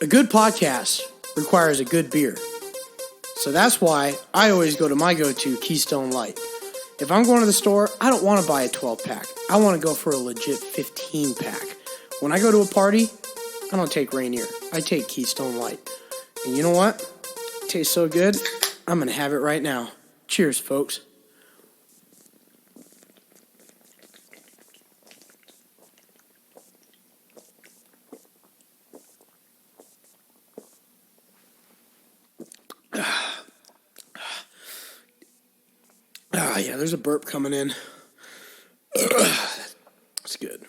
A good podcast requires a good beer. So that's why I always go to my go-to, Keystone Light. If I'm going to the store, I don't want to buy a 12-pack. I want to go for a legit 15-pack. When I go to a party, I don't take Rainier. I take Keystone Light. And you know what? It tastes so good, I'm going to have it right now. Cheers, folks. Yeah, there's a burp coming in. It's good.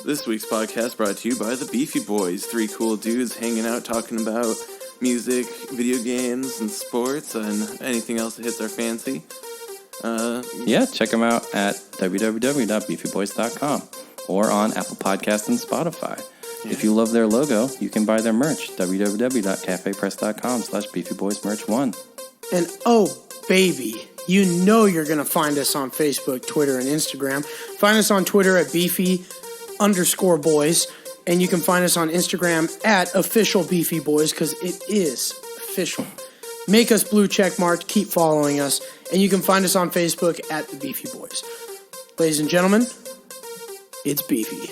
This week's podcast brought to you by the Beefy Boys, three cool dudes hanging out talking about music, video games, and sports, and anything else that hits our fancy. Check them out at www.beefyboys.com or on Apple Podcasts and Spotify. Yeah. If you love their logo, you can buy their merch, www.cafepress.com/beefyboysmerch1. And oh, baby, you know you're going to find us on Facebook, Twitter, and Instagram. Find us on Twitter at Beefy_boys. And you can find us on Instagram at official Beefy Boys, because it is official. Make us blue check marked. Keep following us. And you can find us on Facebook at the Beefy Boys. Ladies and gentlemen, it's Beefy.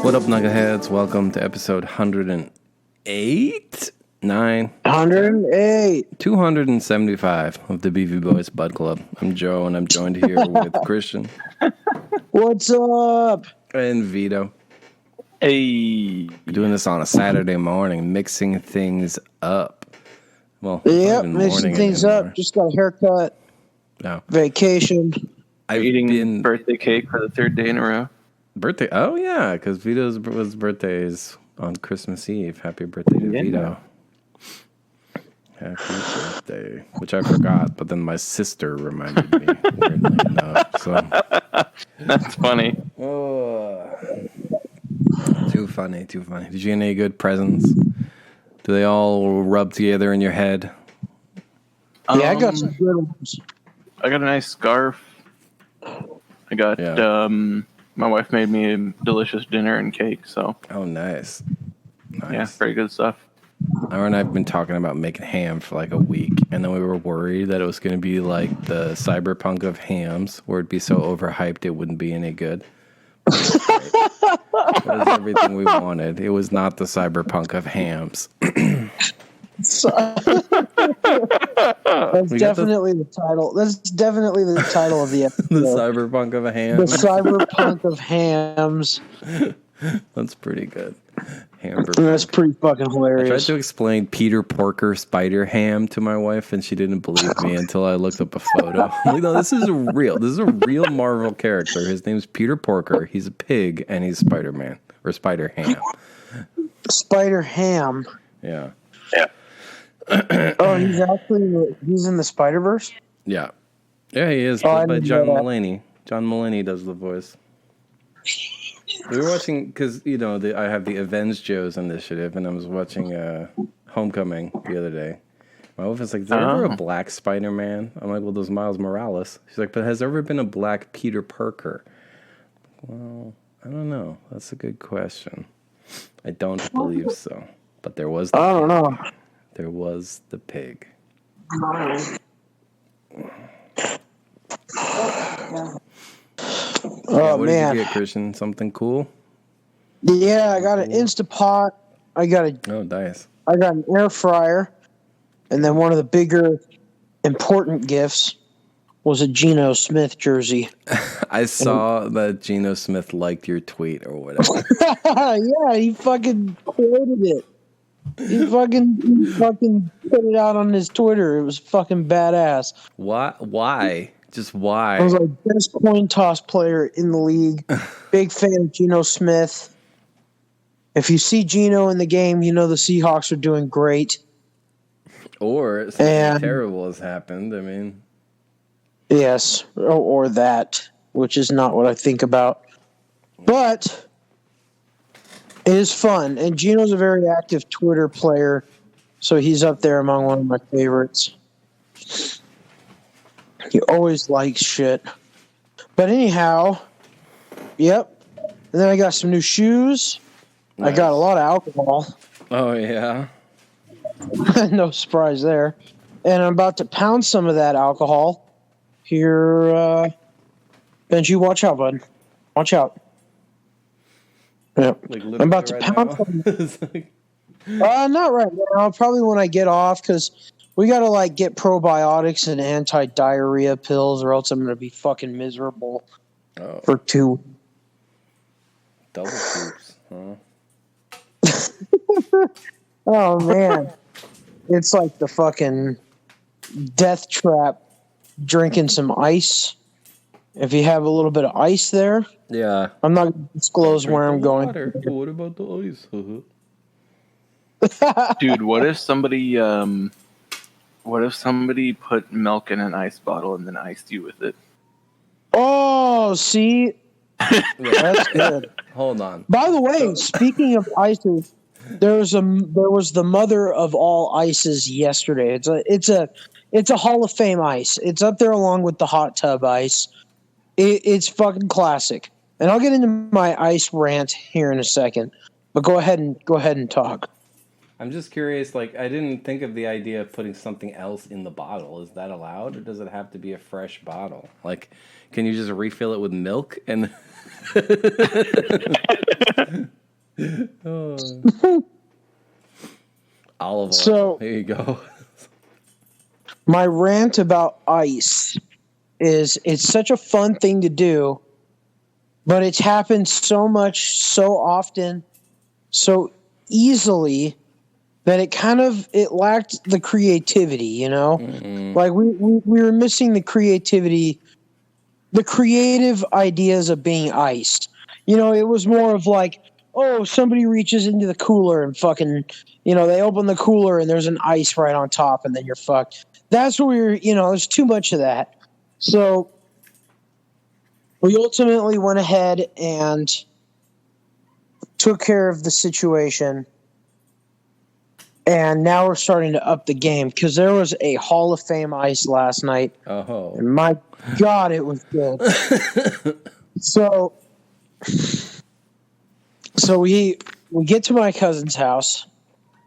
What up, Nuggetheads? Welcome to episode 108? 275 of the Beefy Boys Bud Club. I'm Joe, and I'm joined here with Christian. What's up? And Vito. Hey. We're doing this on a Saturday morning, mixing things up. Well, yep, mixing things up. Just got a haircut. No. Vacation. I'm eating birthday cake for the third day in a row. Birthday? Oh, yeah, because Vito's birthday on Christmas Eve. Happy birthday to Vito. Happy birthday. Which I forgot, but then my sister reminded me, weirdly enough. So. That's funny. Oh. Too funny. Did you get any good presents? Do they all rub together in your head? Yeah, I got some good ones. I got a nice scarf. I got, my wife made me a delicious dinner and cake, so. Oh, nice. Yeah, very good stuff. Aaron and I have been talking about making ham for like a week, and then we were worried that it was going to be like the Cyberpunk of hams, where it'd be so overhyped it wouldn't be any good. It was everything we wanted. It was not the Cyberpunk of hams. That's definitely the title. That's definitely the title of the episode. The Cyberpunk of hams. The Cyberpunk of hams. That's pretty good. That's pretty fucking hilarious. I tried to explain Peter Porker Spider Ham to my wife, and she didn't believe me until I looked up a photo. I'm like, no, this is a real Marvel character. His name's Peter Porker. He's a pig, and he's Spider-Man or Spider Ham. Spider Ham. Yeah. Oh, he's in the Spider-Verse? Yeah, he is. Played by John Mulaney. John Mulaney does the voice. We were watching, because, I have the year.Joes initiative, and I was watching Homecoming the other day. My wife was like, is there ever a black Spider-Man? I'm like, well, there's Miles Morales. She's like, but has there ever been a black Peter Parker? Well, I don't know. That's a good question. I don't believe so. But there was the I don't know. There was the pig. Oh, what man. did you get, Christian? Something cool? Yeah, I got an Instapot. Nice. I got an air fryer. And then one of the bigger, important gifts was a Geno Smith jersey. I saw that Geno Smith liked your tweet or whatever. Yeah, he fucking quoted it. He fucking put it out on his Twitter. It was fucking badass. Why? Just why? I was like, best coin toss player in the league. Big fan of Geno Smith. If you see Geno in the game, you know the Seahawks are doing great. Or something terrible has happened. I mean. Yes, or that, which is not what I think about. But it is fun. And Geno's a very active Twitter player, so he's up there among one of my favorites. He always likes shit. But anyhow, yep. And then I got some new shoes. Nice. I got a lot of alcohol. Oh, yeah? No surprise there. And I'm about to pound some of that alcohol. Here, Benji, watch out, bud. Watch out. Yeah. Like I'm about to pound some. Not right now. Probably when I get off, because we got to, like, get probiotics and anti-diarrhea pills, or else I'm going to be fucking miserable for 2. Double poops, huh? Oh, man. It's like the fucking death trap drinking some ice. If you have a little bit of ice there. Yeah. I'm not going to disclose where I'm going. What about the ice? Dude, what if somebody put milk in an ice bottle and then iced you with it? Oh, see? That's good. Hold on. By the way, speaking of ices, there was the mother of all ices yesterday. It's a Hall of Fame ice. It's up there along with the hot tub ice. It's fucking classic. And I'll get into my ice rant here in a second. But go ahead and talk. I'm just curious, like, I didn't think of the idea of putting something else in the bottle. Is that allowed, or does it have to be a fresh bottle? Like, can you just refill it with milk and olive oil? So, there you go. My rant about ice is it's such a fun thing to do, but it's happened so much, so often, so easily that it lacked the creativity, you know? Mm-hmm. Like we were missing the creativity, the creative ideas of being iced. You know, it was more of like, oh, somebody reaches into the cooler and fucking, you know, they open the cooler and there's an ice right on top and then you're fucked. That's what there's too much of that. So we ultimately went ahead and took care of the situation. And now we're starting to up the game because there was a Hall of Fame ice last night. Oh. And my God, it was good. So we get to my cousin's house.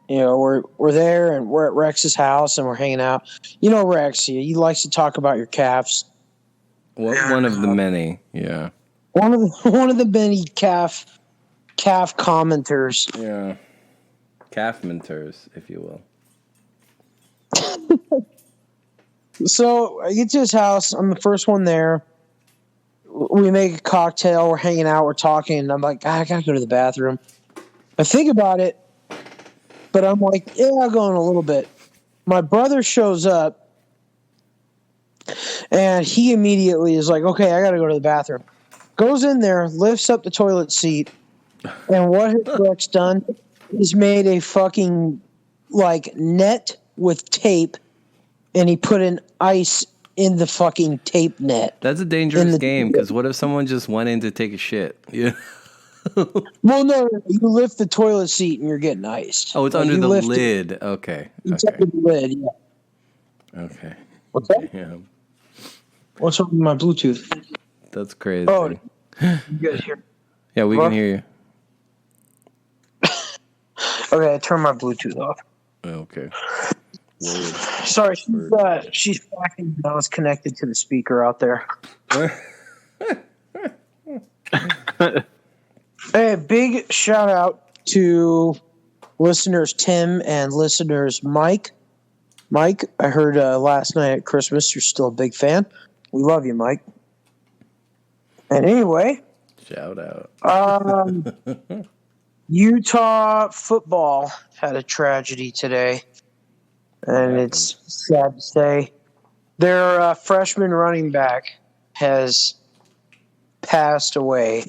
You know, we're there and we're at Rex's house and we're hanging out. You know, Rex, he likes to talk about your calves. One of the many, yeah. One of the many calf commenters. Yeah. Calf mentors, if you will. So I get to his house. I'm the first one there. We make a cocktail. We're hanging out. We're talking. And I'm like, I gotta go to the bathroom. I think about it, but I'm like, yeah, I'll go in a little bit. My brother shows up, and he immediately is like, okay, I gotta go to the bathroom. Goes in there, lifts up the toilet seat, and what has Rex done? He's made a fucking, like, net with tape, and he put an ice in the fucking tape net. That's a dangerous game, because what if someone just went in to take a shit? Yeah. Well, no, you lift the toilet seat and you're getting iced. Oh, it's like under the lid. Okay. It's under the lid, yeah. Okay. What's that? Yeah. What's up with my Bluetooth? That's crazy. Oh, you guys hear? Yeah, we can hear you. Okay, I turned my Bluetooth off. Okay. Word. Sorry, she's talking. I was connected to the speaker out there. Hey, big shout out to listeners Tim and listeners Mike. Mike, I heard last night at Christmas you're still a big fan. We love you, Mike. And anyway, shout out. Utah football had a tragedy today, and it's sad to say their freshman running back has passed away.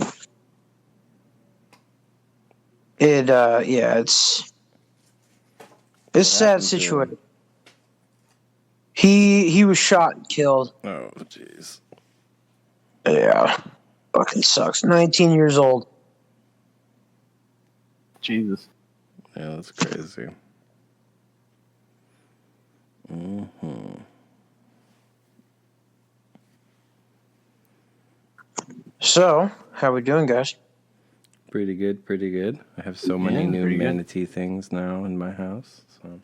It's a sad situation. He was shot and killed. Oh, jeez. Yeah, fucking sucks. 19 years old. Jesus. Yeah, that's crazy. Mm-hmm. So, how we doing, guys? Pretty good, pretty good. I have so many new manatee things now in my house. So,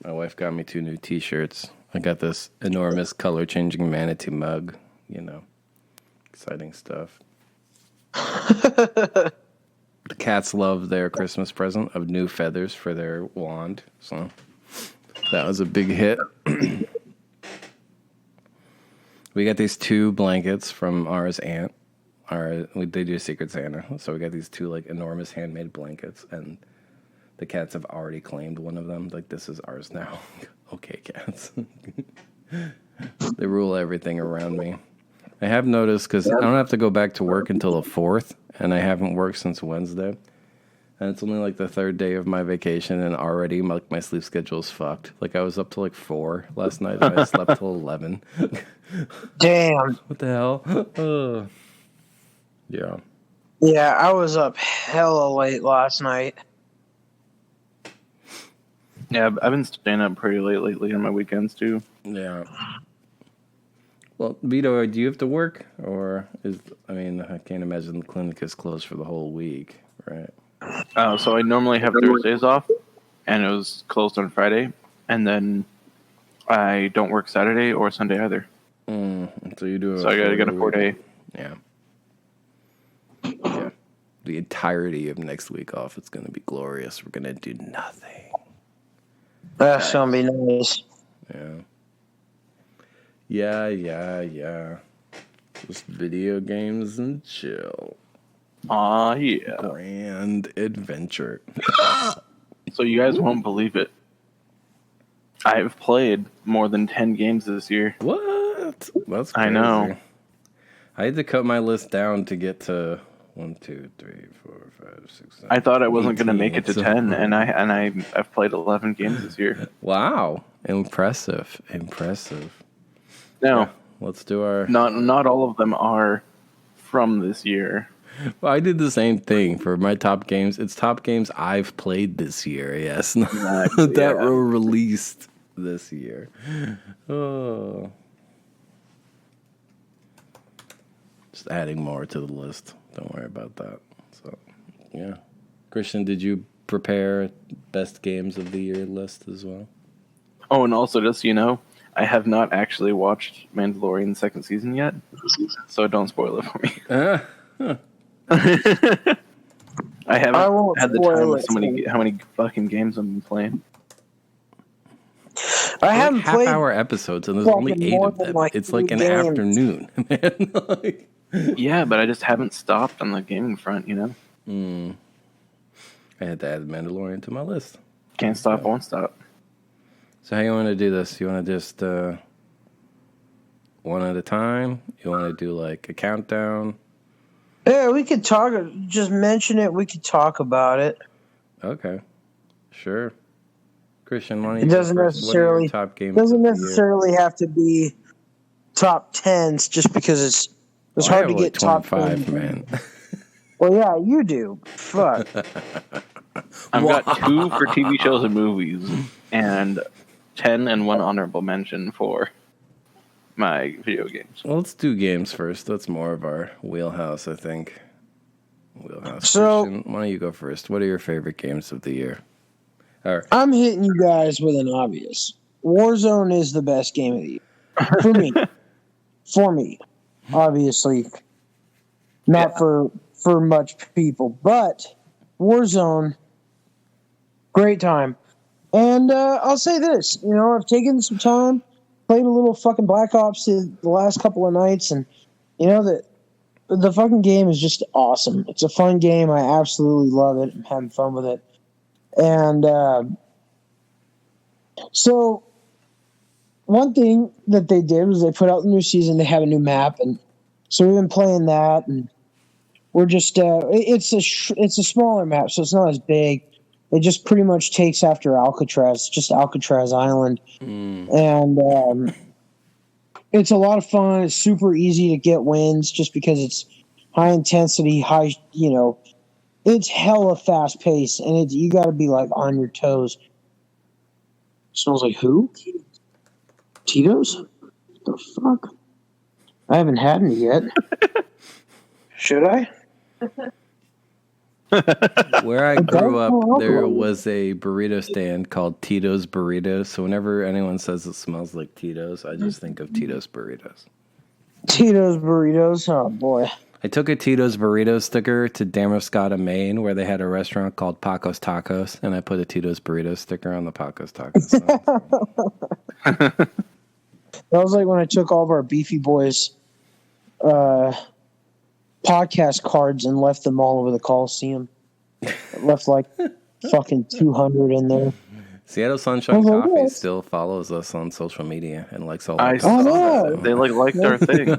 my wife got me 2 new T-shirts. I got this enormous color-changing manatee mug. You know, exciting stuff. The cats love their Christmas present of new feathers for their wand. So that was a big hit. We got these 2 blankets from Ara's aunt. They do Secret Santa. So we got these 2 like enormous handmade blankets, and the cats have already claimed one of them. Like, this is ours now. Okay, cats. They rule everything around me. I have noticed, because I don't have to go back to work until the 4th, and I haven't worked since Wednesday. And it's only like the 3rd day of my vacation, and already my sleep schedule is fucked. Like, I was up till like 4 last night, and I slept till 11. Damn. What the hell? Yeah. Yeah, I was up hella late last night. Yeah, I've been staying up pretty late lately on my weekends, too. Yeah. Well, Vito, do you have to work? I can't imagine the clinic is closed for the whole week, right? So I normally have Thursdays off, and it was closed on Friday, and then I don't work Saturday or Sunday either. So you do. So I gotta get a 4-day. Yeah. Yeah. The entirety of next week off. It's gonna be glorious. We're gonna do nothing. That's gonna be nice. Yeah. Just video games and chill. Aw, yeah. Grand adventure. So you guys won't believe it. I've played more than 10 games this year. What? That's crazy. I know. I had to cut my list down to get to 1, 2, 3, 4, 5, 6, 7. I thought I wasn't going to 18, make it to so 10, and I've played 11 games this year. Wow. Impressive. No, Yeah, let's do our... not all of them are from this year. Well, I did the same thing for my top games. It's top games I've played this year, yes. Exactly, that were released this year. Oh. Just adding more to the list. Don't worry about that. So, yeah. Christian, did you prepare best games of the year list as well? Oh, and also, just so you know, I have not actually watched Mandalorian second season yet, so don't spoil it for me. I haven't had the time with how many fucking games I've been playing. I haven't played half-hour episodes, and there's only 8 of them. It's like an afternoon, man. Yeah, but I just haven't stopped on the gaming front, you know? I had to add Mandalorian to my list. Can't stop, won't stop. So how you want to do this? You want to just one at a time? You want to do like a countdown? Yeah, we could talk. Just mention it. We could talk about it. Okay, sure. Christian, why don't you It doesn't go first? necessarily What are your top games doesn't of the necessarily have to be top 10s, just because it's hard to get top 25, 10. man. Well, yeah, you do. Fuck. I've got 2 for TV shows and movies, and 10 and 1 honorable mention for my video games. Well, let's do games first. That's more of our wheelhouse, I think. So, Christian, why don't you go first? What are your favorite games of the year? All right. I'm hitting you guys with an obvious. Warzone is the best game of the year. For me. For me. Obviously. Not for much people. But Warzone, great time. And I'll say this. You know, I've taken some time, played a little fucking Black Ops the last couple of nights, and you know that the fucking game is just awesome. It's a fun game. I absolutely love it. I'm having fun with it. And so one thing that they did was they put out the new season. They have a new map, and so we've been playing that, and we're just it's a smaller map, so it's not as big. It just pretty much takes after Alcatraz, just Alcatraz Island, and it's a lot of fun. It's super easy to get wins just because it's high intensity, high, you know, it's hella fast paced, and you got to be like on your toes. Smells like who? Tito's? What the fuck? I haven't had any yet. Should I? Where I grew up, there was a burrito stand called Tito's Burritos. So whenever anyone says it smells like Tito's, I just think of Tito's Burritos. Tito's Burritos? Oh, boy. I took a Tito's Burrito sticker to Damascotta, Maine, where they had a restaurant called Paco's Tacos, and I put a Tito's Burrito sticker on the Paco's Tacos. That was like when I took all of our Beefy Boys podcast cards and left them all over the Coliseum. Left like fucking 200 in there. Seattle Sunshine Coffee still follows us on social media and likes all that. They liked our thing.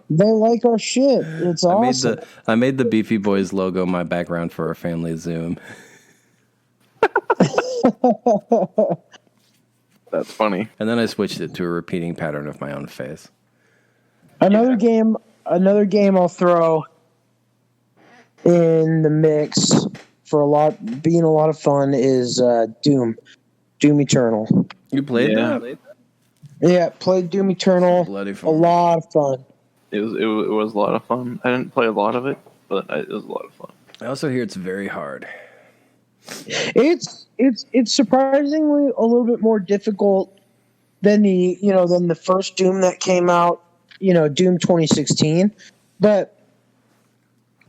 They like our shit. It's awesome. I made the Beefy Boys logo my background for our family Zoom. That's funny. And then I switched it to a repeating pattern of my own face. Another game I'll throw in the mix for being a lot of fun is Doom Eternal. You played that? Yeah, played Doom Eternal. Bloody fun. A lot of fun. It was a lot of fun. I didn't play a lot of it, but it was a lot of fun. I also hear it's very hard. It's surprisingly a little bit more difficult than the first Doom that came out, Doom 2016, but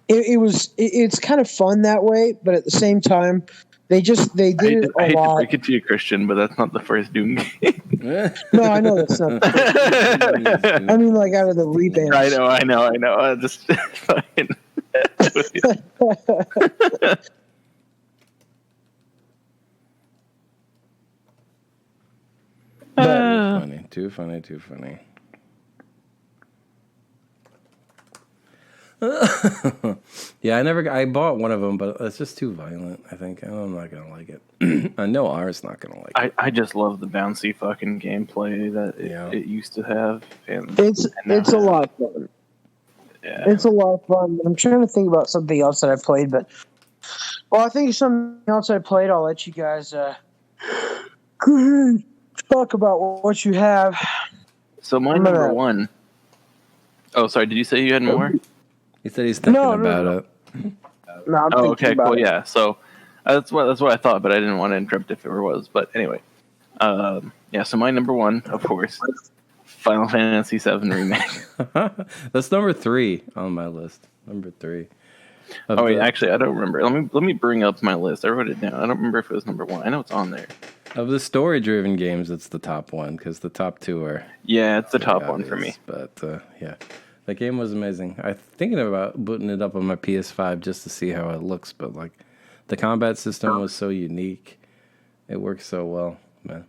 it's kind of fun that way. But at the same time, they did it a lot. I hate to break it to you, Christian, but that's not the first Doom game. No, I know that's not. I mean, like out of the revamps. I know. I just fucking. Too funny. Yeah, I bought one of them, but it's just too violent. I think I'm not gonna like it. I know R's not gonna like it. I just love the bouncy fucking gameplay that it used to have, and it's a lot of fun. Yeah, it's a lot of fun. I'm trying to think about something else that I played, but I think something else I played. I'll let you guys talk about what you have. So my number one. Oh, sorry. Did you say you had more? He said he's thinking about it. No, I'm thinking okay, about cool. it. Yeah. So that's what I thought, but I didn't want to interrupt if it was. But anyway, So my number one, of course, Final Fantasy VII Remake. That's number 3 on my list. Number 3. Actually, I don't remember. Let me bring up my list. I wrote it down. I don't remember if it was number 1. I know it's on there. Of the story-driven games, it's the top one because the top 2 are. Yeah, it's the top one for me. But yeah, that game was amazing. I'm thinking about booting it up on my PS5 just to see how it looks, but like, the combat system was so unique. It works so well, man.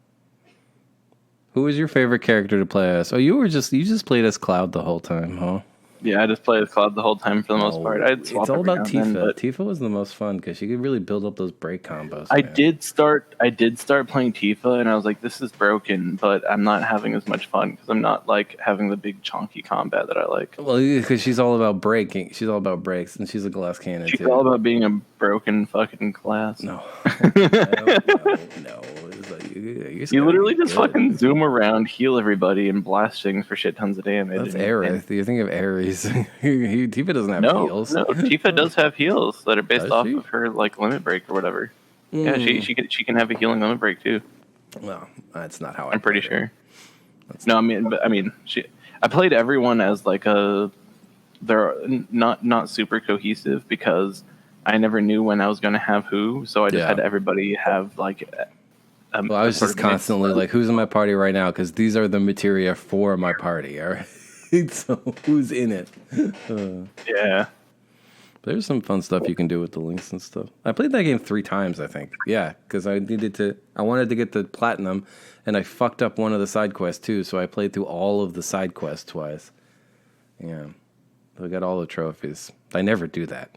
Who was your favorite character to play as? Oh, you just played as Cloud the whole time, huh? Yeah, I just played as Cloud the whole time for the most part. It's all about Tifa. Tifa was the most fun because she could really build up those break combos. I did start playing Tifa, and I was like, "This is broken," but I'm not having as much fun because I'm not like having the big chunky combat that I like. Well, because she's all about breaking. She's all about breaks, and she's a glass cannon. She's all about being a broken fucking glass. No. You literally just fucking zoom around, heal everybody, and blast things for shit tons of damage. That's Aerith. You think of Ares. Tifa doesn't have heals. No, Tifa does have heals that are based off of her like limit break or whatever. Yeah, she can have a healing limit break too. Well, that's not how I'm pretty sure. No, I played everyone as like they're not super cohesive because I never knew when I was going to have who, so I just had everybody have like. Well, I was just constantly like, who's in my party right now? Because these are the materia for my party, all right? So who's in it? Yeah. There's some fun stuff you can do with the links and stuff. I played that game 3 times, I think. Yeah, because I wanted to get the platinum, and I fucked up one of the side quests too, so I played through all of the side quests twice. Yeah. I got all the trophies. I never do that.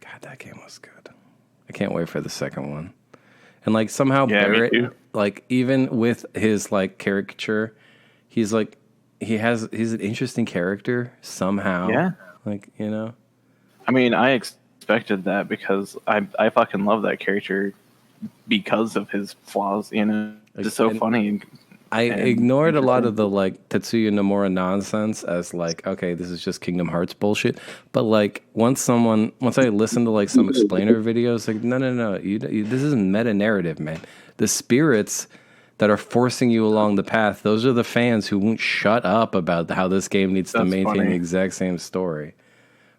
God, that game was good. I can't wait for the second one. And like somehow Barrett, like even with his like caricature, he's an interesting character somehow. Yeah. Like, you know. I mean, I expected that because I fucking love that character because of his flaws, you know. It's just so funny and I ignored a lot of the like Tetsuya Nomura nonsense as like, okay, this is just Kingdom Hearts bullshit. But like once I listened to like some explainer videos, like no, this isn't meta narrative, man. The spirits that are forcing you along the path, those are the fans who won't shut up about how this game needs to maintain the exact same story,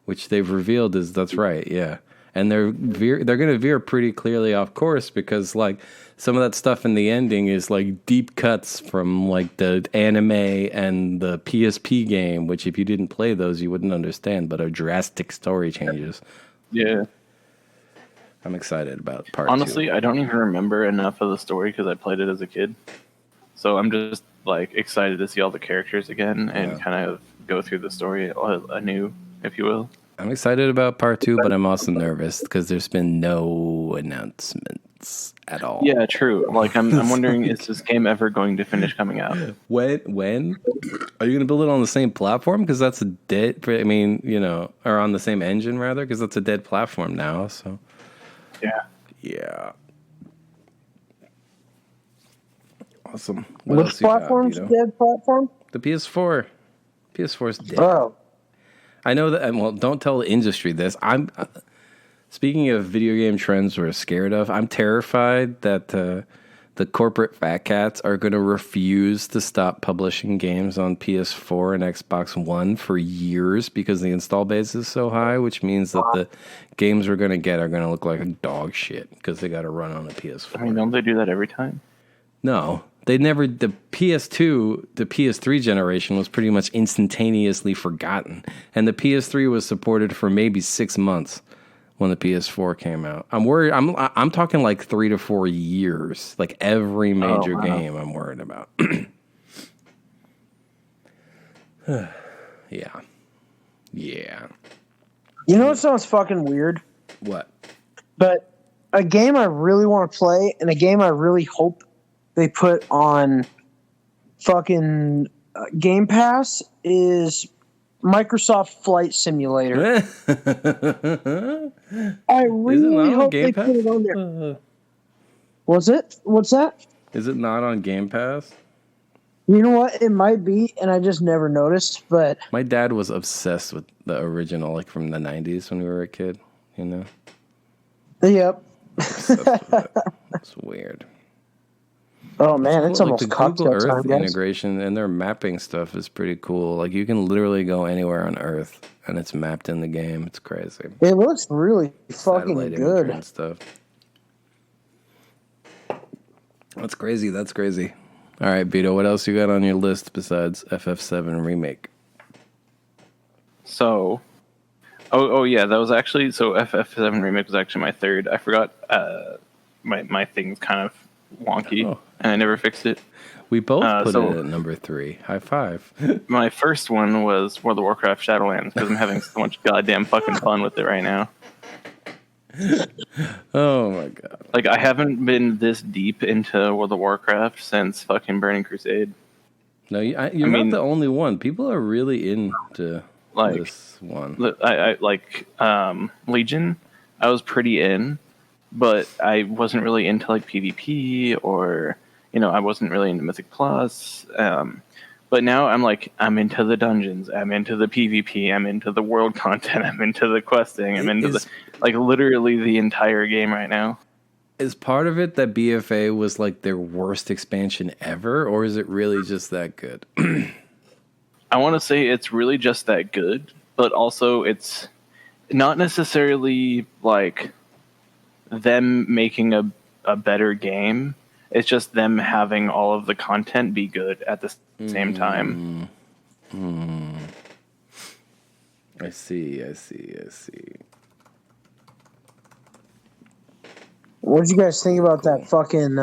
which they've revealed that's right, yeah. And they're going to veer pretty clearly off course because like some of that stuff in the ending is like deep cuts from like the anime and the PSP game, which if you didn't play those you wouldn't understand, but are drastic story changes. Yeah. I'm excited about part 2. Honestly, I don't even remember enough of the story because I played it as a kid. So I'm just like excited to see all the characters again and kind of go through the story anew, if you will. I'm excited about part 2, but I'm also nervous because there's been no announcements at all. Yeah, true. Like I'm wondering, is this game ever going to finish coming out? When? Are you going to build it on the same platform? Because that's a dead. I mean, or on the same engine rather, because that's a dead platform now. So. Yeah. Awesome. Which platform's dead platform? The PS4. PS4's dead. Oh. I know that. Well, don't tell the industry this. I'm speaking of video game trends we're scared of. I'm terrified that the corporate fat cats are going to refuse to stop publishing games on PS4 and Xbox One for years because the install base is so high, which means that the games we're going to get are going to look like dog shit because they got to run on the PS4. I mean, don't they do that every time? No. They never. The PS2, the PS3 generation was pretty much instantaneously forgotten, and the PS3 was supported for maybe 6 months when the PS4 came out. I'm worried. I'm talking like 3 to 4 years. Like every major game, I'm worried about. Yeah. You know what sounds fucking weird? What? But a game I really want to play and a game I really hope they put on fucking Game Pass is Microsoft Flight Simulator. I really hope they put it on there. Was it? What's that? Is it not on Game Pass? You know what? It might be, and I just never noticed. But my dad was obsessed with the original, like from the 90s when we were a kid. Yep. It's weird. Oh man, it's cool. almost like the Google Earth time, integration and their mapping stuff is pretty cool. Like you can literally go anywhere on Earth and it's mapped in the game. It's crazy. It looks really fucking Satellite good and stuff. That's crazy. All right, Vito, what else you got on your list besides FF7 Remake? So, yeah, that was actually FF7 Remake was actually my third. I forgot my thing's kind of wonky, and I never fixed it. We both put it at number 3. High five. My first one was World of Warcraft Shadowlands because I'm having so much goddamn fucking fun with it right now. Oh my god! Like I haven't been this deep into World of Warcraft since fucking Burning Crusade. No, you're not the only one. People are really into this one. I like Legion. I was pretty in. But I wasn't really into like PvP or, I wasn't really into Mythic Plus. But now I'm into the dungeons. I'm into the PvP. I'm into the world content. I'm into the questing. I'm into literally the entire game right now. Is part of it that BFA was like their worst expansion ever, or is it really just that good? I want to say it's really just that good, but also it's not necessarily like them making a better game. It's just them having all of the content be good at the same time. I see. What did you guys think about that fucking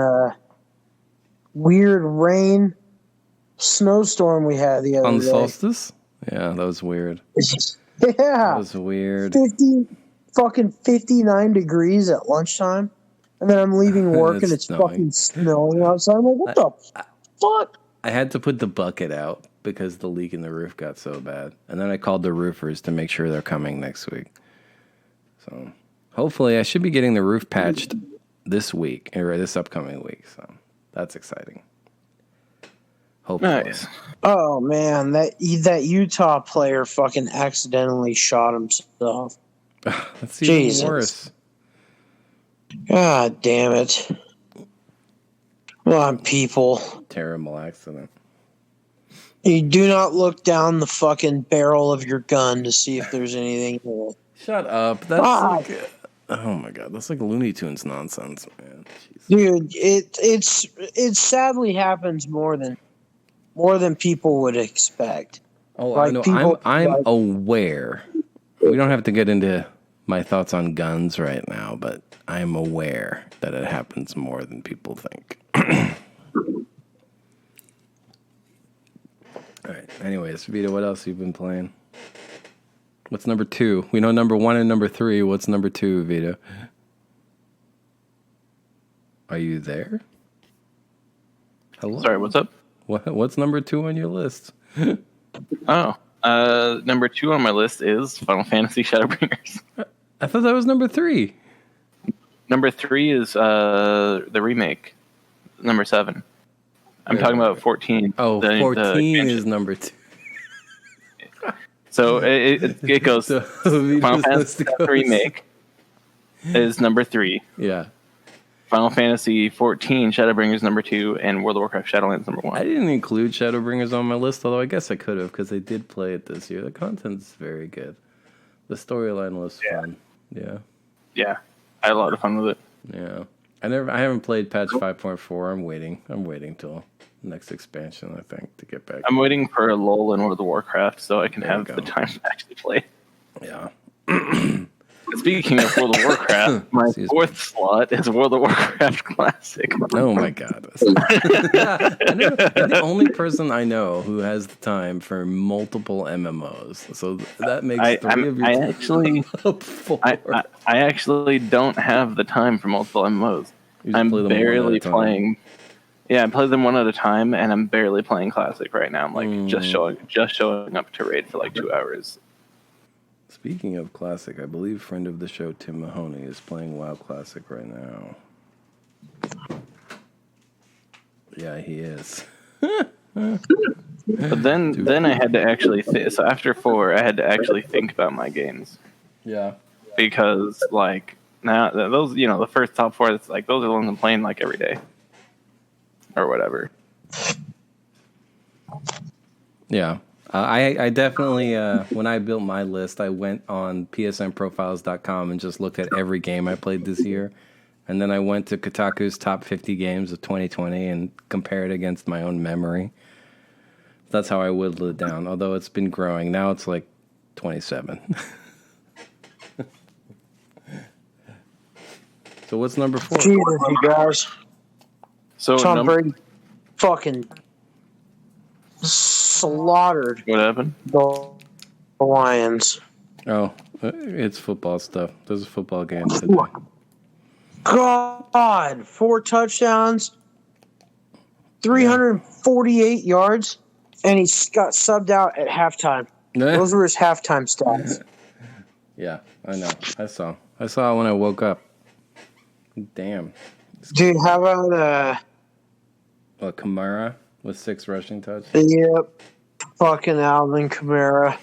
weird rain snowstorm we had the other day? On the solstice? Yeah, that was weird. Yeah. That was weird. 59 degrees at lunchtime, and then I'm leaving work and it's fucking snowing outside. I'm like, what the fuck? I had to put the bucket out because the leak in the roof got so bad, and then I called the roofers to make sure they're coming next week. So hopefully I should be getting the roof patched this week, or this upcoming week, so that's exciting. Hopefully. Nice. Oh man, that Utah player fucking accidentally shot himself. That's even Jesus. worse. God damn it. Come on, people. Terrible accident. You do not look down the fucking barrel of your gun to see if there's anything in it. Shut up. That's like, oh my god, that's like Looney Tunes nonsense, man. Dude, it sadly happens more than people would expect. Oh, Like, I know. people- I'm aware. We don't have to get into my thoughts on guns right now, but I am aware that it happens more than people think. All right. Anyways, Vito, what else have you been playing? What's number 2? We know number 1 and number 3. What's number 2, Vito? Are you there? Hello. Sorry, what's up? What's number 2 on your list? Oh, number 2 on my list is Final Fantasy Shadowbringers. I thought that was number 3. Number 3 is the remake. Number 7. I'm talking about 14. Oh, 14 is number 2. So it goes. So, Final Fantasy remake is number 3. Yeah. Final Fantasy 14 Shadowbringers number 2, and World of Warcraft Shadowlands number 1. I didn't include Shadowbringers on my list, although I guess I could have because I did play it this year. The content's very good. The storyline was fun. Yeah. Yeah, I had a lot of fun with it. Yeah. I haven't played patch 5.4. I'm waiting till next expansion, I think, to get back. I'm waiting for a lull in World of Warcraft so I can There you have go. the time to actually play. Yeah. Speaking of World of Warcraft, my Excuse me. 4th slot is World of Warcraft Classic. Oh my god. You're the only person I know who has the time for multiple MMOs. So that makes 3 of your up 4. I actually don't have the time for multiple MMOs. You just I'm play them one barely at a time. playing. Yeah, I play them one at a time, and I'm barely playing Classic right now. I'm like just showing up to raid for like 2 hours. Speaking of Classic, I believe friend of the show Tim Mahoney is playing WoW Classic right now. Yeah, he is. But then I had to actually so after 4, I had to actually think about my games Yeah. because like now those the first top 4, it's like those are the ones I'm playing like every day or whatever. Yeah. I definitely, when I built my list, I went on psnprofiles.com and just looked at every game I played this year. And then I went to Kotaku's top 50 games of 2020 and compared against my own memory. That's how I whittled it down, although it's been growing. Now it's like 27. So what's number 4? Jesus, you guys. So Tom Brady fucking slaughtered what happened? the Lions. Oh, it's football stuff. There's a football game today. God, 4 touchdowns, 348 yards, and he got subbed out at halftime. Those were his halftime stats. Yeah, I know. I saw it when I woke up. Damn. Dude, how about Kamara with 6 rushing touchdowns. yep, fucking Alvin Kamara.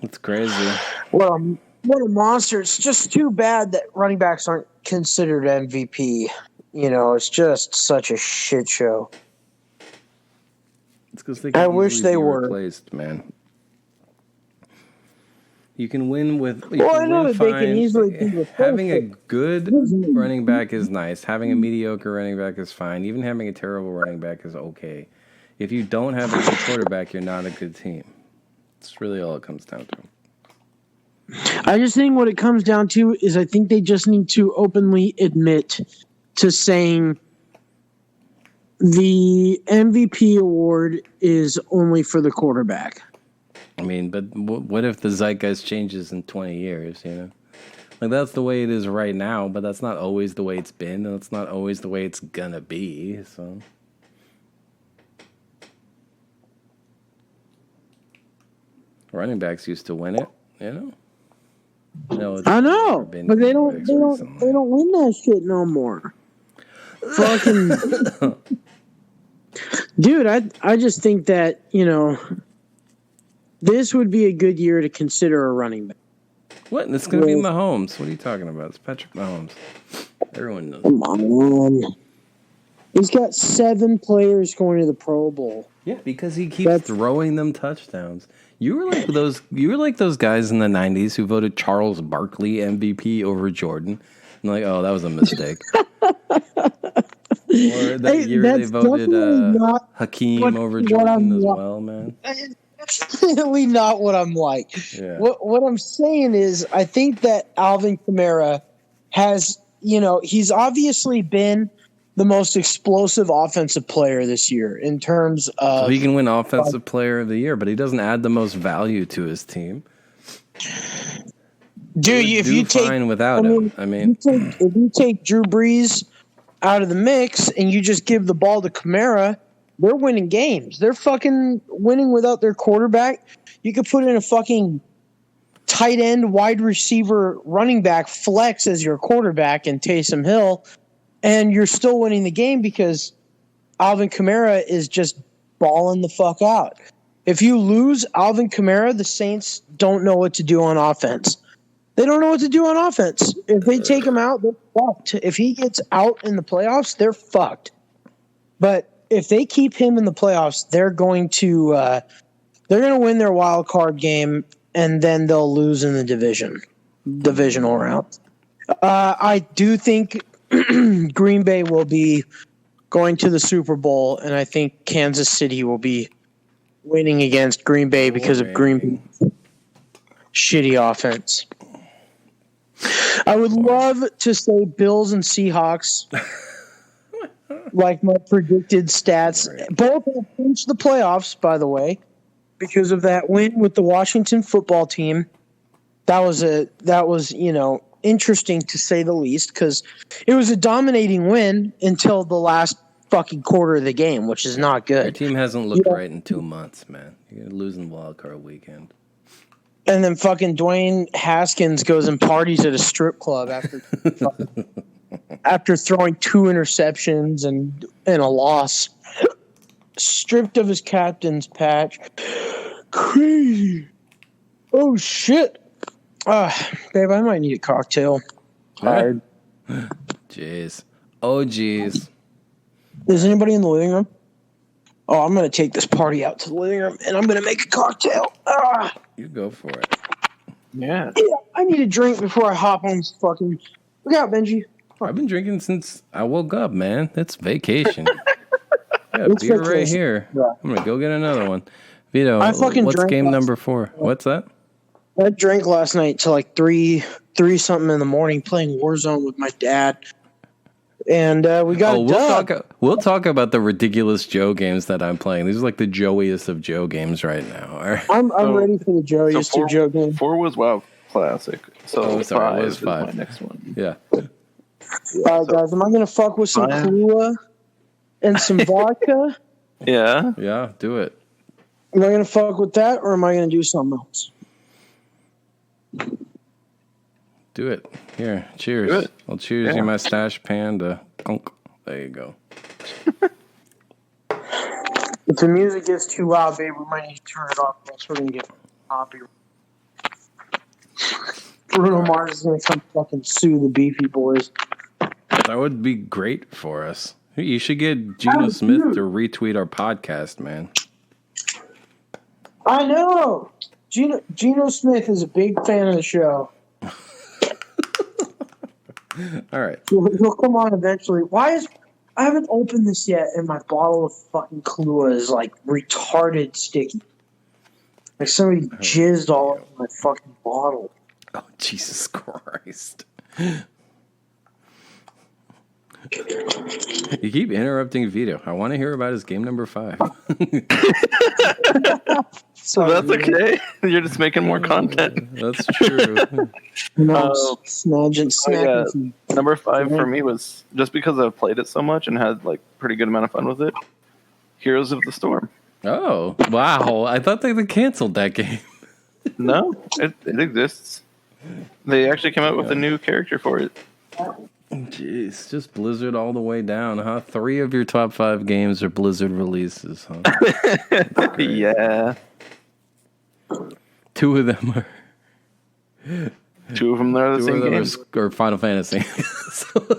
It's crazy. What a monster! It's just too bad that running backs aren't considered MVP. It's just such a shit show. It's because they I can wish easily they be were. replaced, man. You can win with. I know that they can easily be replaced. Having a good running back is nice. Having a mediocre running back is fine. Even having a terrible running back is okay. If you don't have a good quarterback, you're not a good team. That's really all it comes down to. I just think what it comes down to is I think they just need to openly admit to saying the MVP award is only for the quarterback. I mean, but what if the zeitgeist changes in 20 years, Like, that's the way it is right now, but that's not always the way it's been, and it's not always the way it's gonna be, so... Running backs used to win it, No, I know, but they don't win that shit no more. Fucking Dude, I just think that, this would be a good year to consider a running back. What? It's going to be Mahomes. What are you talking about? It's Patrick Mahomes. Everyone knows. Come on. He's got 7 players going to the Pro Bowl. Yeah, because he keeps throwing them touchdowns. You were like those guys in the 90s who voted Charles Barkley MVP over Jordan. I'm like, oh, that was a mistake. Or that year they voted Hakeem over Jordan as well, man. Definitely not what I'm like. Yeah. What I'm saying is, I think that Alvin Kamara has, he's obviously been the most explosive offensive player this year in terms of. So he can win Offensive Player of the Year, but he doesn't add the most value to his team. Dude, if you take fine without him, if you take Drew Brees out of the mix and you just give the ball to Kamara, they're winning games. They're fucking winning without their quarterback. You could put in a fucking tight end, wide receiver, running back flex as your quarterback and Taysom Hill, and you're still winning the game because Alvin Kamara is just balling the fuck out. If you lose Alvin Kamara, the Saints don't know what to do on offense. They don't know what to do on offense. If they take him out, they're fucked. If he gets out in the playoffs, they're fucked. But if they keep him in the playoffs, they're going to win their wild card game, and then they'll lose in the divisional round. I do think Green Bay will be going to the Super Bowl, and I think Kansas City will be winning against Green Bay because of Green Bay's shitty offense. I would love to say Bills and Seahawks, like my predicted stats. Both have clinched the playoffs, by the way, because of that win with the Washington football team. That was interesting to say the least, because it was a dominating win until the last fucking quarter of the game, which is not good. Your team hasn't looked right in 2 months, man. You're losing wild card weekend. And then fucking Dwayne Haskins goes and parties at a strip club after throwing 2 interceptions and a loss. Stripped of his captain's patch. Crazy. Oh, shit. Babe, I might need a cocktail. Tired. Jeez. Oh, jeez. Is anybody in the living room? Oh, I'm going to take this party out to the living room, and I'm going to make a cocktail. You go for it. Yeah. I need a drink before I hop on this fucking... Look out, Benji. I've been drinking since I woke up, man. It's vacation. Yeah, It's beer vacation. right here. Yeah. I'm going to go get another one. Vito, I fucking what's drank game last- number 4? What's that? I drank last night till like 3 something in the morning playing Warzone with my dad. And we got a dub. We'll talk about the ridiculous Joe games that I'm playing. These are like the Joeyest of Joe games right now. All right? I'm ready for the Joeyest So of Joe game. 4 was WoW Classic. So sorry, it was 5 is 5. my next one. Yeah. Guys, am I going to fuck with some Kahlua and some vodka? Yeah. Yeah, do it. Am I going to fuck with that, or am I going to do something else? Do it. Here, cheers. Do it. I'll cheers you my stash panda. Punk. There you go. If the music gets too loud, babe, we might need to turn it off. Else we're going to get copyright. Bruno Mars is going to come fucking sue the Beefy Boys. That would be great for us. You should get Geno Smith to retweet our podcast, man. I know. Geno Smith is a big fan of the show. All right. He'll come on eventually. I haven't opened this yet, and my bottle of fucking Kahlua is like retarded sticky. Like somebody jizzed all over my fucking bottle. Oh, Jesus Christ. You keep interrupting Vito. I want to hear about his game number 5. So that's okay. You're just making more content. That's true. Snacking. Number 5 for me was just because I've played it so much and had like pretty good amount of fun with it. Heroes of the Storm. Oh, wow. I thought they canceled that game. No, it exists. They actually came out with a new character for it. Jeez, just Blizzard all the way down, huh? 3 of your top 5 games are Blizzard releases, huh? Yeah. 2 of them are 2 of them are the 2 same of them games. are Final Fantasy.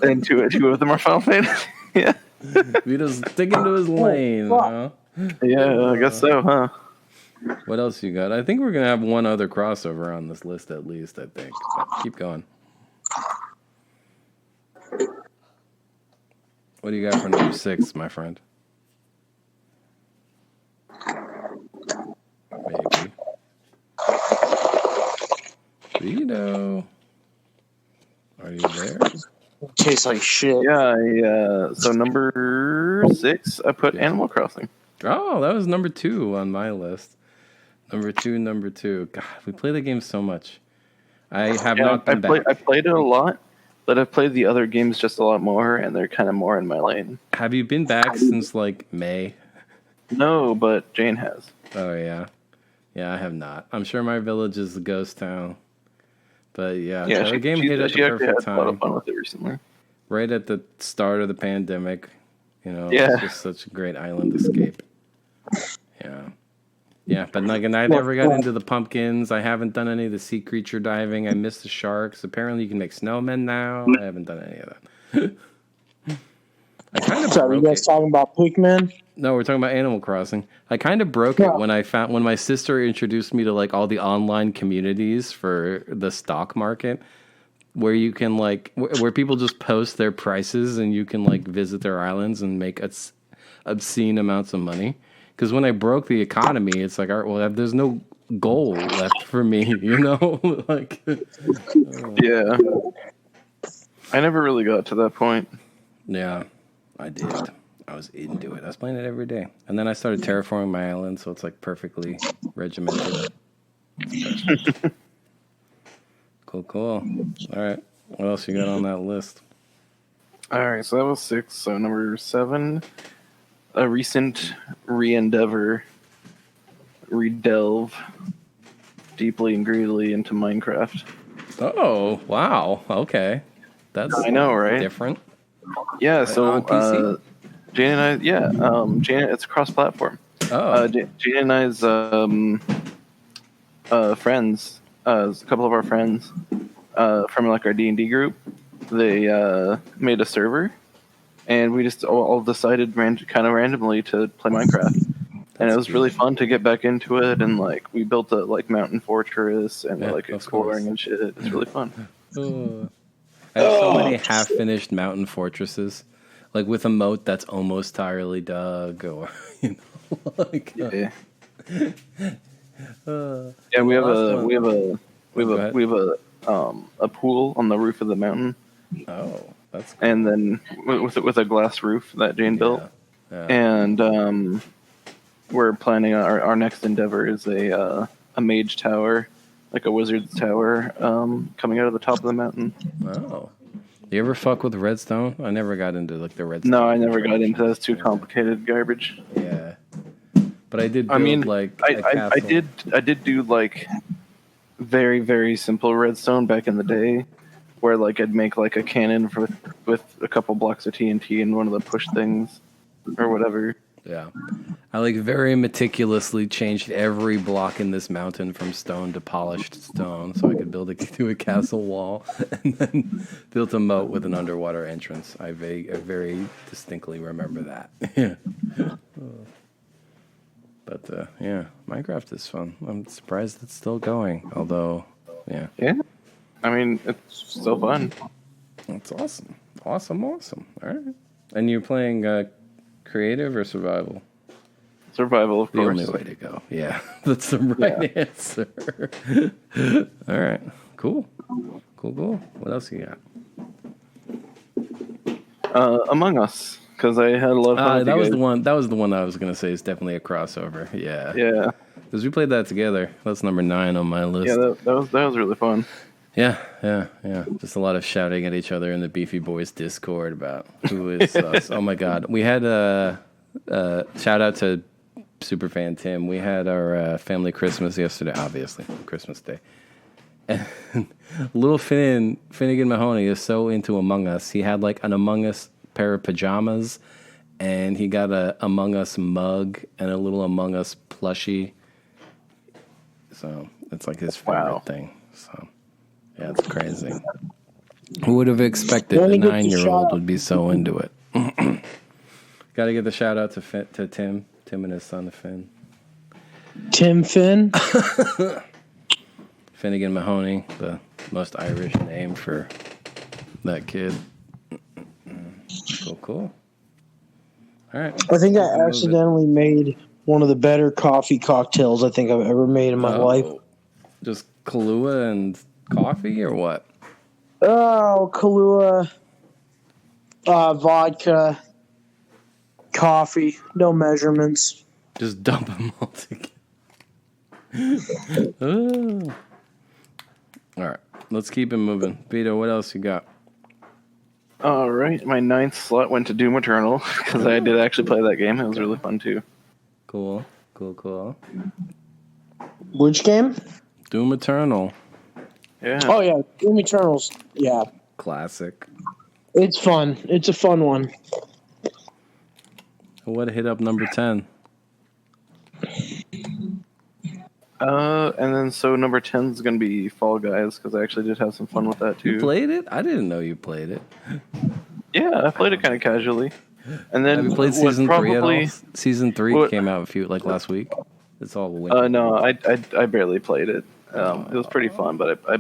And two of them are Final Fantasy. Yeah. Vito's sticking to his lane, huh? Yeah, I guess so, huh? What else you got? I think we're gonna have one other crossover on this list at least. I think. But keep going. What do you got for number 6, my friend? Maybe. Vito. Are you there? Tastes like shit. Yeah, so number 6, I put Animal Crossing. Oh, that was number 2 on my list. Number two. God, we play the game so much. I have not been back. I played it a lot, but I've played the other games just a lot more, and they're kind of more in my lane. Have you been back since like May? No, but Jane has. Oh yeah, I have not. I'm sure my village is a ghost town, but yeah, the game hit at the perfect time. A lot of fun with it recently. Right at the start of the pandemic, Yeah. It's just such a great island escape. Yeah, but like, and I never got into the pumpkins. I haven't done any of the sea creature diving. I missed the sharks. Apparently, you can make snowmen now. I haven't done any of that. I kind of. So are you guys talking about Pikmin? No, we're talking about Animal Crossing. I kind of broke it when my sister introduced me to like all the online communities for the stock market, where you can like where people just post their prices and you can like visit their islands and make obscene amounts of money. Because when I broke the economy, it's like, all right, well, there's no goal left for me, like. Yeah. I never really got to that point. Yeah, I did. I was into it. I was playing it every day. And then I started terraforming my island, so it's like perfectly regimented. Cool. All right. What else you got on that list? All right, so that was 6. So number 7, a recent redelve deeply and greedily into Minecraft. Oh, wow. Okay. That's I know, right? Different. Yeah, so on PC? Jane and I, Jane, it's cross-platform. Oh. Jane and I's friends, a couple of our friends from like our D&D group, they made a server, and we just all decided kind of randomly to play Minecraft. And it was really fun to get back into it, and like we built a like mountain fortress and like exploring and shit. It's really fun. I have so many half-finished mountain fortresses, like with a moat that's almost entirely dug, or like. Yeah, we have a pool on the roof of the mountain. Oh, that's cool. And then with a glass roof that Jane built. Yeah. And we're planning our next endeavor is a mage tower, like a wizard's tower, coming out of the top of the mountain. Oh. You ever fuck with redstone? I never got into like the redstone. No, I never got into that. It's too complicated garbage. Yeah. But I did build I did do like very, very simple redstone back in the day, where like I'd make like a cannon with a couple blocks of TNT and one of the push things or whatever. Yeah. I like very meticulously changed every block in this mountain from stone to polished stone so I could build a castle wall, and then built a moat with an underwater entrance. I very distinctly remember that. Yeah. But yeah, Minecraft is fun. I'm surprised it's still going. Although, yeah. Yeah. I mean, it's still fun. That's awesome. Awesome. All right. And you're playing creative or survival? Survival, of course. The only way to go. Yeah, that's the right answer. All right. Cool. What else you got? Among Us, because I had a lot of fun. That was the one. That was the one I was gonna say is definitely a crossover. Yeah. Yeah. Because we played that together. That's number 9 on my list. Yeah, that was really fun. Yeah. Just a lot of shouting at each other in the Beefy Boys Discord about who is us. Oh my God, we had a shout out to Superfan Tim. We had our family Christmas yesterday, obviously Christmas Day, And little Finnegan Mahoney is so into Among Us. He had like an Among Us pair of pajamas, and he got a Among Us mug and a little Among Us plushie. So it's like his favorite thing. So yeah, it's crazy. Who would have expected a 9-year-old would be so into it? Got to give the shout out to Tim and his son Finn. Tim Finn. Finnegan Mahoney, the most Irish name for that kid. Cool. All right. I think I accidentally made one of the better coffee cocktails I think I've ever made in my life. Just Kahlua and coffee or what? Oh, Kahlua, vodka, coffee, no measurements. Just dump them all together. All right, let's keep it moving. Vito, what else you got? All right, my 9th slot went to Doom Eternal because I did actually play that game. It was really fun too. Cool. Which game? Doom Eternal. Yeah. Oh, yeah, Doom Eternals. Yeah. Classic. It's fun. It's a fun one. What hit up number 10? And then so number 10 is going to be Fall Guys because I actually did have some fun with that too. You played it? I didn't know you played it. Yeah, I played it kind of casually. And then have you played season 3 at all? Season 3 what, came out last week. It's all no, I barely played it. It was pretty fun, but I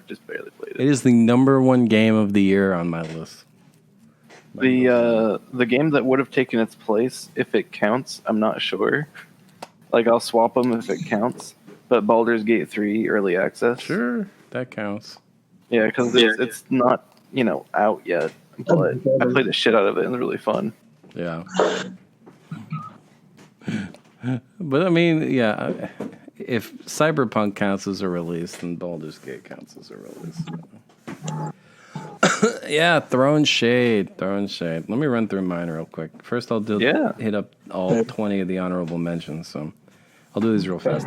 just barely played it. It is the number 1 game of the year on my list. The game that would have taken its place, if it counts, I'm not sure. Like, I'll swap them if it counts. But Baldur's Gate 3 Early Access. Sure, that counts. Yeah, because it's not, out yet. But I played the shit out of it, and it was really fun. Yeah. But, I mean, yeah, if Cyberpunk counts as a release, then Baldur's Gate counts as a release. Yeah, throwing shade. Let me run through mine real quick. First, I'll hit up all 20 of the honorable mentions, so I'll do these real fast.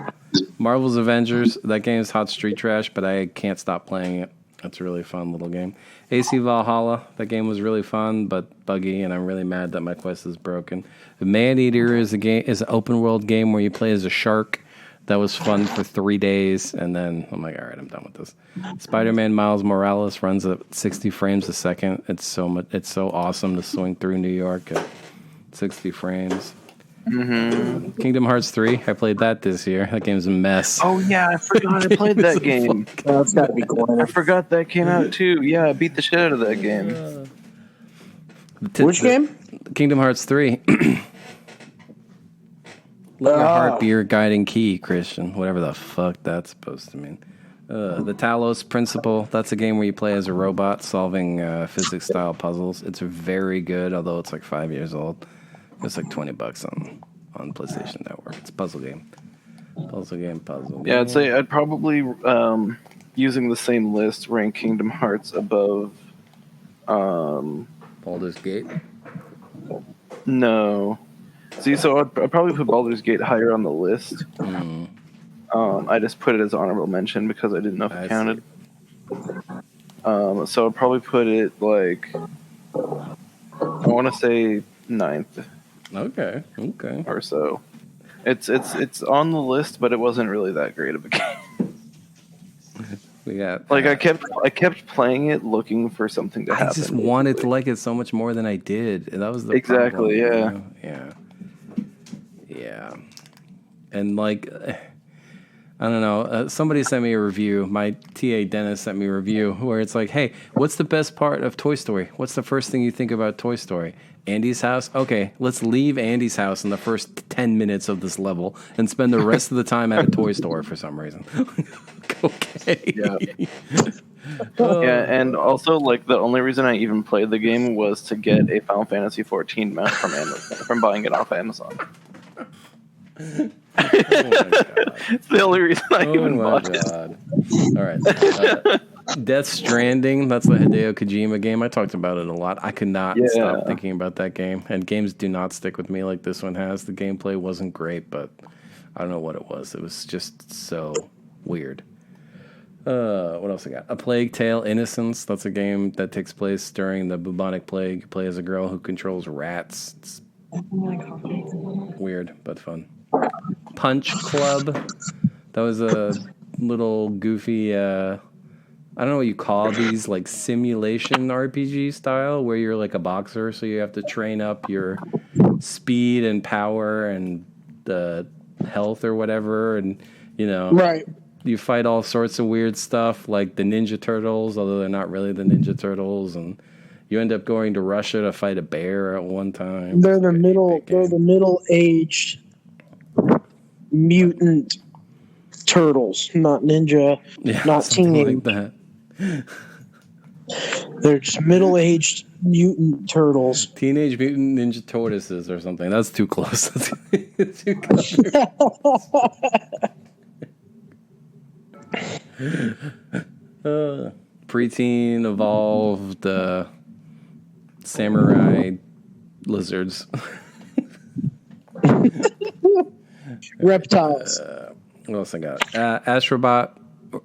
Marvel's Avengers, that game is hot street trash, but I can't stop playing it. It's a really fun little game. AC Valhalla, that game was really fun, but buggy, and I'm really mad that my quest is broken. Maneater is an open world game where you play as a shark. That was fun for 3 days, and then I'm like, all right, I'm done with this. Spider-Man Miles Morales runs at 60 frames a second. It's so awesome to swing through New York at 60 frames. Mm-hmm. Kingdom Hearts 3, I played that this year. That game's a mess. Oh yeah, I forgot I played that game. That's gotta be cool. I forgot that came out too. Yeah, I beat the shit out of that game. Which game? Kingdom Hearts 3. Let your heart be your guiding key, Christian. Whatever the fuck that's supposed to mean. The Talos Principle. That's a game where you play as a robot solving physics-style puzzles. It's very good, although it's like 5 years old. It's like $20 on PlayStation Network. It's a puzzle game. Yeah, I'd say I'd probably, using the same list, rank Kingdom Hearts above... Baldur's Gate? No. See, so I'd probably put Baldur's Gate higher on the list. I just put it as honorable mention because I didn't know if it counted. So I'd probably put it like, I want to say 9th. Okay. Or so. It's on the list, but it wasn't really that great of a game. I kept playing it looking for something to happen. I just wanted to like it so much more than I did. And that was the problem, Yeah. And like, I don't know. Somebody sent me a review. My TA Dennis sent me a review where it's like, hey, what's the best part of Toy Story? What's the first thing you think about Toy Story? Andy's house? Okay, let's leave Andy's house in the first 10 minutes of this level and spend the rest of the time at a toy store for some reason. Okay. Yeah. Yeah, and also, like, the only reason I even played the game was to get a Final Fantasy XIV mount from buying it off Amazon. It's the only reason I even bought it. All right. Death Stranding, that's the Hideo Kojima game. I talked about it a lot. I could not stop thinking about that game. And games do not stick with me like this one has. The gameplay wasn't great, but I don't know what it was. It was just so weird. What else I got? A Plague Tale: Innocence. That's a game that takes place during the bubonic plague. You play as a girl who controls rats. It's weird but fun. Punch Club. That was a little goofy. I don't know what you call these, like simulation RPG style, where you're like a boxer, so you have to train up your speed and power and the health or whatever, and Right. you fight all sorts of weird stuff like the Ninja Turtles, although they're not really the Ninja Turtles, and you end up going to Russia to fight a bear at one time. They're the middle-aged mutant turtles, not ninja, not something teenage. like that. They're just middle-aged mutant turtles. Teenage Mutant Ninja Tortoises or something. That's too close. Too close. Preteen evolved samurai lizards. Reptiles. What else I got? Astrobot,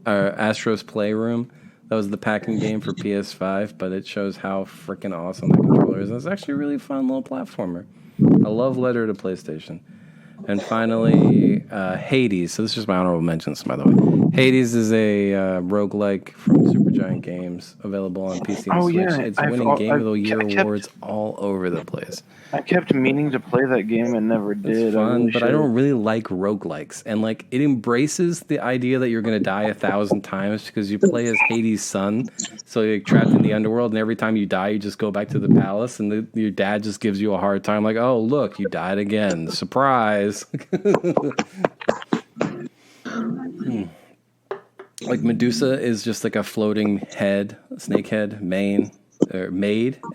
Astro's Playroom. That was the packing game for PS5, but it shows how freaking awesome that controller is. It's actually a really fun little platformer. A love letter to PlayStation. And finally, Hades. So this is my honorable mentions, by the way. Hades is a roguelike from Supergiant Games, available on PC and Switch. Yeah, It's winning Game of the Year awards all over the place. I kept meaning to play that game and never did. It's fun, but I don't really like roguelikes. And like it embraces the idea that you're going to die 1,000 times because you play as Hades' son. So you're trapped in the underworld, and every time you die, you just go back to the palace, and your dad just gives you a hard time, like, "Oh, look, you died again! Surprise!" Like Medusa is just like a floating head, snake head, maid,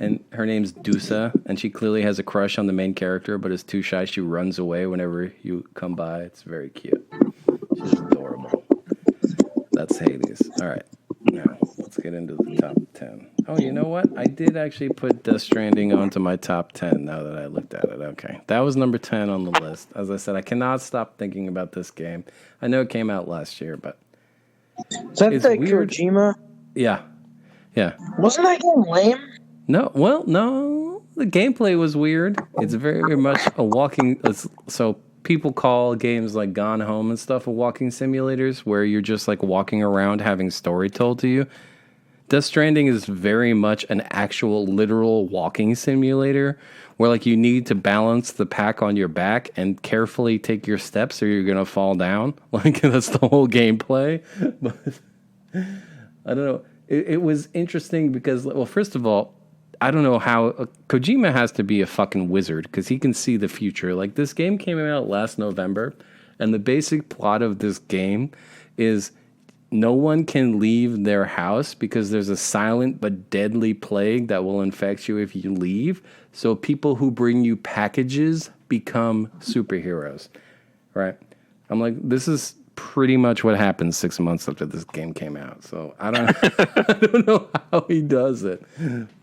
and her name's Dusa, and she clearly has a crush on the main character, but is too shy. She runs away whenever you come by. It's very cute. She's adorable. That's Hades. All right, now let's get into the top 10. Oh, you know what? I did actually put Death Stranding onto my top 10 now that I looked at it. Okay, that was number 10 on the list. As I said, I cannot stop thinking about this game. I know it came out last year, but Is that it's the weird. Kojima? Yeah. Wasn't that game lame? No, the gameplay was weird. It's very, very much a walking. So people call games like Gone Home and stuff walking simulators, where you're just like walking around having story told to you. Death Stranding is very much an actual literal walking simulator, where like you need to balance the pack on your back and carefully take your steps, or you're gonna fall down. Like that's the whole gameplay. But I don't know. It was interesting because, well, first of all, I don't know how Kojima has to be a fucking wizard because he can see the future. Like this game came out last November, and the basic plot of this game is no one can leave their house because there's a silent but deadly plague that will infect you if you leave. So people who bring you packages become superheroes, right? I'm like, this is pretty much what happened 6 months after this game came out. So I don't know how he does it,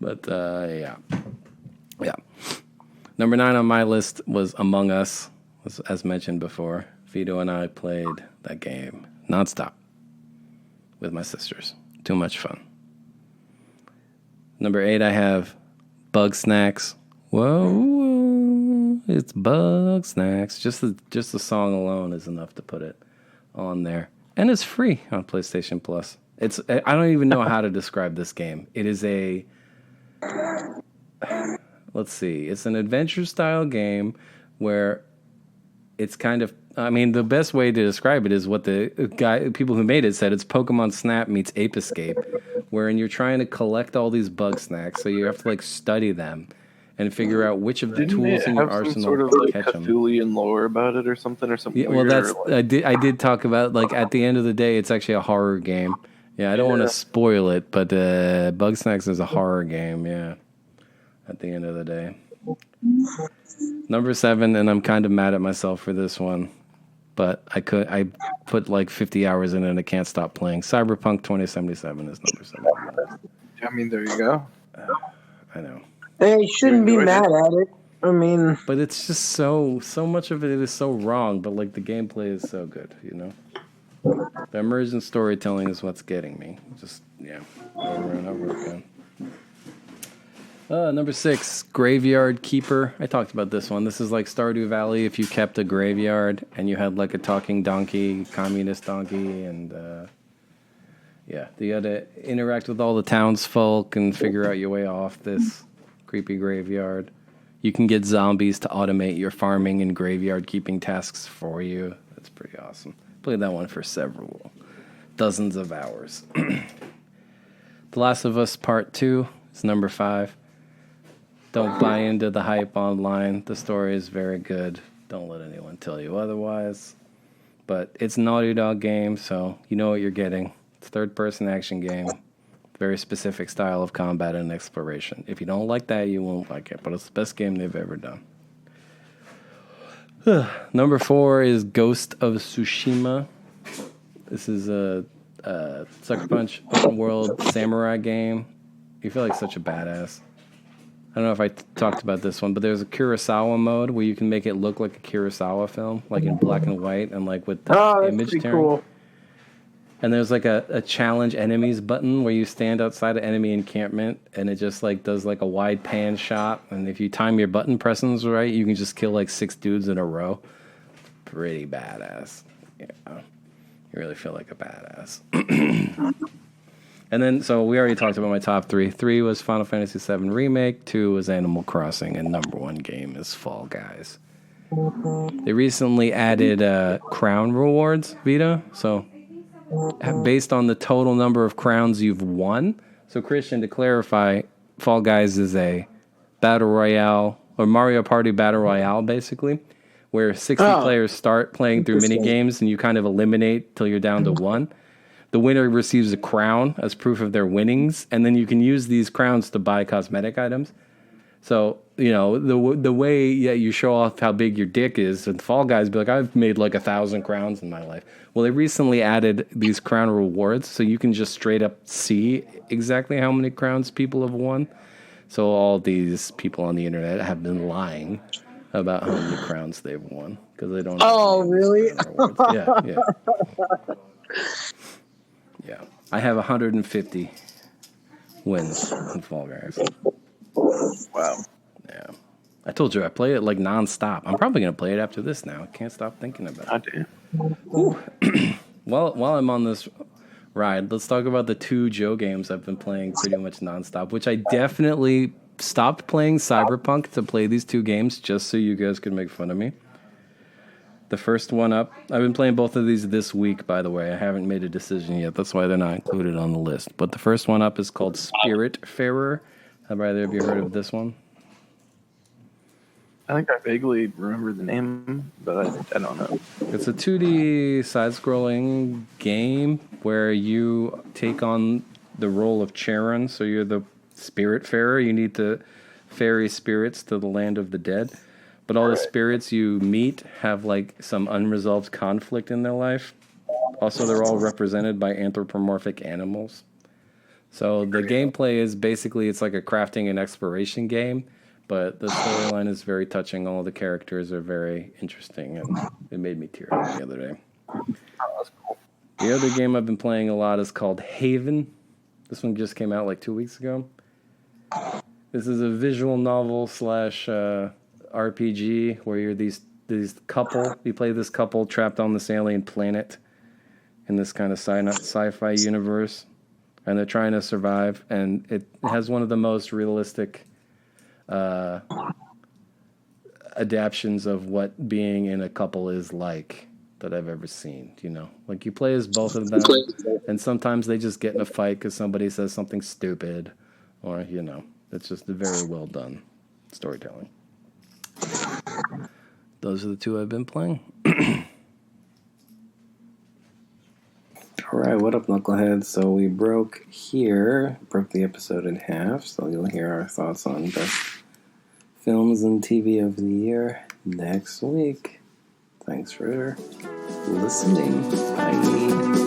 but yeah. Number 9 on my list was Among Us, as mentioned before. Vito and I played that game nonstop with my sisters. Too much fun. Number 8, I have Bug Snacks. Whoa, it's Bug Snacks. Just the song alone is enough to put it on there, and it's free on PlayStation Plus. I don't even know how to describe this game. It is let's see, it's an adventure style game where it's kind of, I mean, the best way to describe it is what the people who made it said. It's Pokemon Snap meets Ape Escape, wherein you're trying to collect all these bug snacks, so you have to like study them and figure out which of the tools in your arsenal sort of like catch them. Cthulhian lore about it or something Yeah, well, weird, I did talk about, like, at the end of the day, it's actually a horror game. Yeah, I don't want to spoil it, but Bug Snacks is a horror game. Yeah, at the end of the day. Number 7, and I'm kind of mad at myself for this one, but I put like 50 hours in it and I can't stop playing. Cyberpunk 2077 is number 7. I mean, there you go. I know. They shouldn't be mad at it. I mean, but it's just so much of it is so wrong, but like the gameplay is so good, you know. The emergent storytelling is what's getting me. Just, over and over again. Number 6, Graveyard Keeper. I talked about this one. This is like Stardew Valley if you kept a graveyard and you had like a talking donkey, communist donkey, and you had to interact with all the townsfolk and figure out your way off this creepy graveyard. You can get zombies to automate your farming and graveyard keeping tasks for you. That's pretty awesome. Played that one for several dozens of hours. The Last of Us Part 2 is number 5. Don't buy into the hype online. The story is very good. Don't let anyone tell you otherwise. But it's a Naughty Dog game, so you know what you're getting. It's a third-person action game. Very specific style of combat and exploration. If you don't like that, you won't like it. But it's the best game they've ever done. Number 4 is Ghost of Tsushima. This is a Sucker Punch open world samurai game. You feel like such a badass. I don't know if I talked about this one, but there's a Kurosawa mode where you can make it look like a Kurosawa film, like in black and white and like with the image tearing. Cool. And there's like a challenge enemies button where you stand outside an enemy encampment and it just like does like a wide pan shot. And if you time your button pressings right, you can just kill like 6 dudes in a row. Pretty badass. Yeah. You really feel like a badass. And then, so we already talked about my top 3. 3 was Final Fantasy VII Remake. 2 was Animal Crossing. And number 1 game is Fall Guys. They recently added crown rewards, Vito. So, based on the total number of crowns you've won. So, Christian, to clarify, Fall Guys is a battle royale, or Mario Party battle royale, basically, where 60 players start playing through mini games and you kind of eliminate till you're down to 1. The winner receives a crown as proof of their winnings, and then you can use these crowns to buy cosmetic items. So, you know, the way you show off how big your dick is, and Fall Guys be like, I've made like 1,000 crowns in my life. Well, they recently added these crown rewards, so you can just straight up see exactly how many crowns people have won. So all these people on the internet have been lying about how many crowns they've won because they don't. Oh, really? Yeah. Yeah, I have 150 wins in Fall Guys. Wow. Yeah. I told you, I play it like nonstop. I'm probably going to play it after this now. I can't stop thinking about it. I do. While I'm on this ride, let's talk about the 2 Joe games I've been playing pretty much nonstop, which I definitely stopped playing Cyberpunk to play these 2 games just so you guys could make fun of me. The first one up, I've been playing both of these this week, by the way. I haven't made a decision yet. That's why they're not included on the list. But the first one up is called Spiritfarer. Have either of you heard of this one? I think I vaguely remember the name, but I don't know. It's a 2D side-scrolling game where you take on the role of Charon. So you're the Spiritfarer. You need to ferry spirits to the land of the dead. But all the spirits you meet have like some unresolved conflict in their life. Also, they're all represented by anthropomorphic animals. So the gameplay is basically, it's like a crafting and exploration game, but the storyline is very touching. All the characters are very interesting, and it made me tear up the other day. The other game I've been playing a lot is called Haven. This one just came out like 2 weeks ago. This is a visual novel / RPG where you're these couple. You play this couple trapped on this alien planet in this kind of sci-fi universe, and they're trying to survive. And it has one of the most realistic adaptions of what being in a couple is like that I've ever seen. You know, like you play as both of them, and sometimes they just get in a fight because somebody says something stupid, or you know, it's just a very well done storytelling. Those are the 2 I've been playing. All right, what up, knuckleheads? So we broke the episode in half, so you'll hear our thoughts on best films and TV of the year next week. Thanks for listening. Bye.